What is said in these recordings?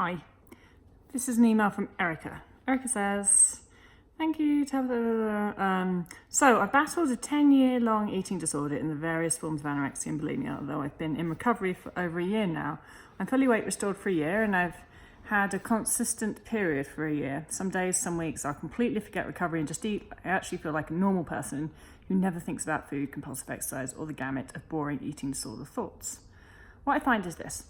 Hi, this is an email from Erica. Erica says, thank you. So I battled a 10-year-long eating disorder in the various forms of anorexia and bulimia, although I've been in recovery for over a year now. I'm fully weight restored for a year and I've had a consistent period for a year. Some days, some weeks, I'll completely forget recovery and just eat. I actually feel like a normal person who never thinks about food, compulsive exercise, or the gamut of boring eating disorder thoughts. What I find is this.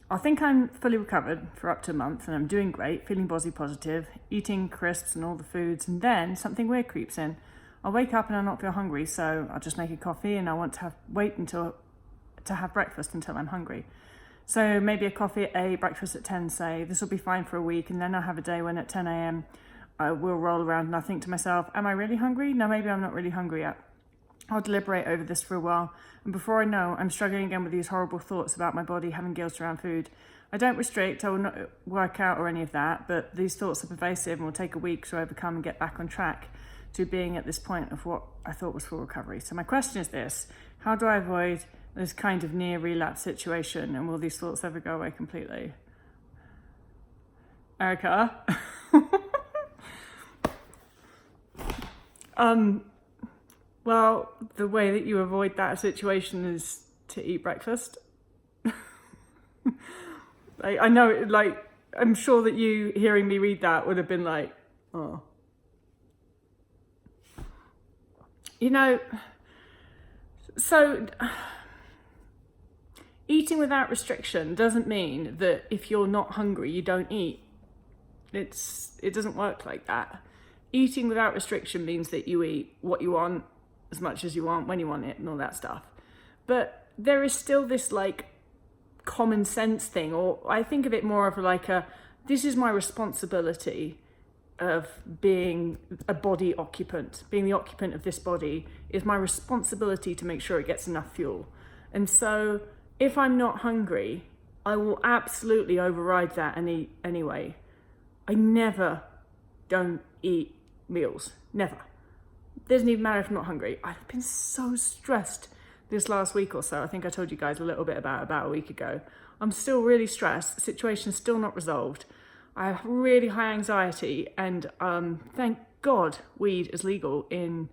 I think I'm fully recovered for up to a month and I'm doing great, feeling body positive, eating crisps and all the foods, and then something weird creeps in. I'll wake up and I'll not feel hungry, so I'll just make a coffee and I want to wait to have breakfast until I'm hungry. So maybe a coffee at 8, breakfast at 10, say. This will be fine for a week, and then I'll have a day when at 10 a.m. I will roll around and I think to myself, am I really hungry? No, maybe I'm not really hungry yet. I'll deliberate over this for a while, and before I know, I'm struggling again with these horrible thoughts about my body having guilt around food. I don't restrict, I will not work out or any of that, but these thoughts are pervasive and will take a week to overcome and get back on track to being at this point of what I thought was full recovery. So my question is this: how do I avoid this kind of near relapse situation, and will these thoughts ever go away completely? Erica? Well, the way that you avoid that situation is to eat breakfast. I know, I'm sure that you hearing me read that would have been like, oh. So eating without restriction doesn't mean that if you're not hungry, you don't eat. It doesn't work like that. Eating without restriction means that you eat what you want, as much as you want, when you want it, and all that stuff. But there is still this common sense thing, or I think of it more of this is my responsibility of being a body occupant. Being the occupant of this body is my responsibility to make sure it gets enough fuel. And so if I'm not hungry, I will absolutely override that and eat anyway. I never don't eat meals, never. Doesn't even matter if I'm not hungry. I've been so stressed this last week or so. I think I told you guys a little bit about a week ago. I'm still really stressed. The situation's still not resolved. I have really high anxiety, and thank God weed is legal in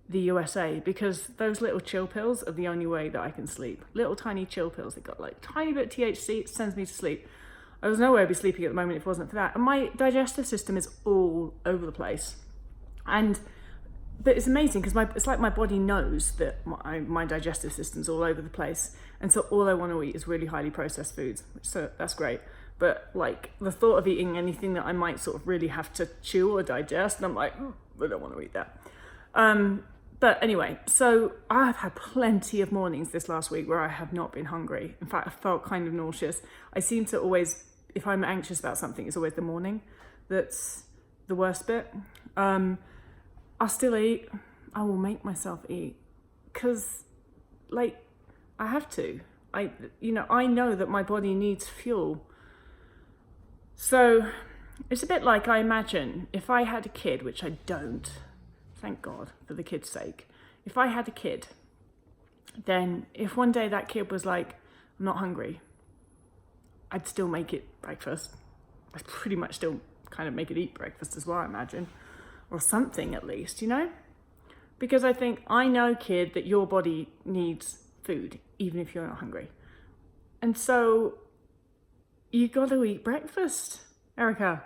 the USA, because those little chill pills are the only way that I can sleep. Little tiny chill pills. They got tiny bit of THC. It sends me to sleep. I was nowhere to be sleeping at the moment if it wasn't for that. And my digestive system is all over the place. But it's amazing because it's like my body knows that my digestive system's all over the place, and so all I want to eat is really highly processed foods. So that's great. But the thought of eating anything that I might sort of really have to chew or digest, and I'm like, I don't want to eat that. But anyway, so I've had plenty of mornings this last week where I have not been hungry. In fact, I felt kind of nauseous. I seem to always, if I'm anxious about something, it's always the morning that's the worst bit. I'll still eat. I will make myself eat because I have to. I know that my body needs fuel. So it's a bit like, I imagine if I had a kid, which I don't, thank God for the kid's sake. If I had a kid, then if one day that kid was like, I'm not hungry, I'd still make it breakfast. I'd pretty much still kind of make it eat breakfast as well, I imagine. Or something at least, Because I think, I know, kid, that your body needs food, even if you're not hungry. And so, you got to eat breakfast, Erica.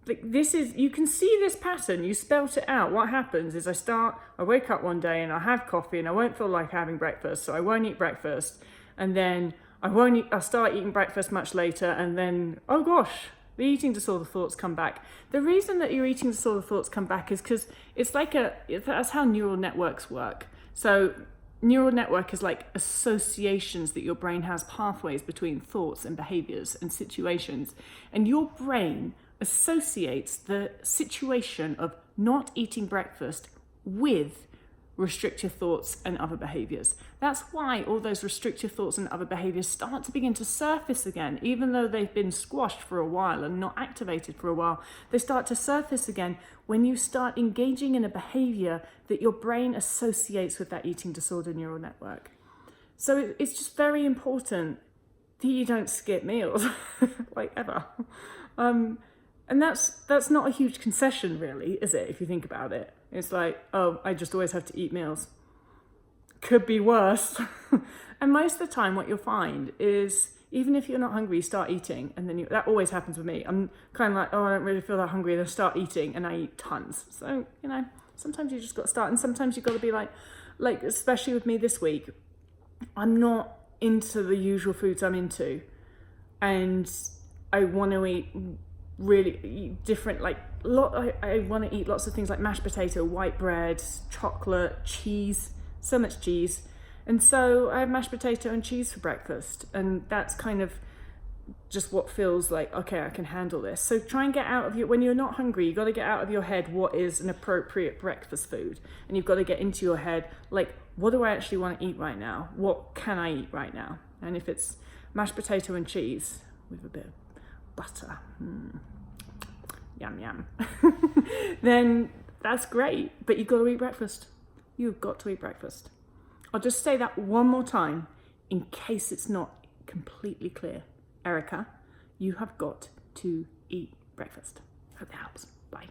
You can see this pattern, you spelt it out. What happens is I wake up one day and I have coffee and I won't feel like having breakfast, so I won't eat breakfast. And then I'll start eating breakfast much later, and then, oh gosh, the eating disorder thoughts come back. The reason that your eating disorder thoughts come back is because that's how neural networks work. So neural network is like associations that your brain has, pathways between thoughts and behaviors and situations. And your brain associates the situation of not eating breakfast with restrictive thoughts and other behaviors. That's why all those restrictive thoughts and other behaviors start to begin to surface again, even though they've been squashed for a while and not activated for a while. They start to surface again when you start engaging in a behavior that your brain associates with that eating disorder neural network. So it's just very important that you don't skip meals, ever. And that's not a huge concession, really, is it? If you think about it, it's like, oh, I just always have to eat meals. Could be worse. And most of the time, what you'll find is, even if you're not hungry, you start eating, and then that always happens with me. I'm kind of like, oh, I don't really feel that hungry, then I start eating, and I eat tons. So, sometimes you just got to start, and sometimes you've got to be like, especially with me this week, I'm not into the usual foods I'm into, and I want to eat really different, I want to eat lots of things like mashed potato, white bread, chocolate, cheese, so much cheese. And so I have mashed potato and cheese for breakfast, and that's kind of just what feels like, okay, I can handle this. So try and get out of when you're not hungry, you've got to get out of your head what is an appropriate breakfast food, and you've got to get into your head, like, what do I actually want to eat right now? What can I eat right now? And if it's mashed potato and cheese with a bit of butter, yum yum, then that's great. But you've got to eat breakfast. You've got to eat breakfast. I'll just say that one more time in case it's not completely clear. Erica, you have got to eat breakfast. Hope that helps. Bye.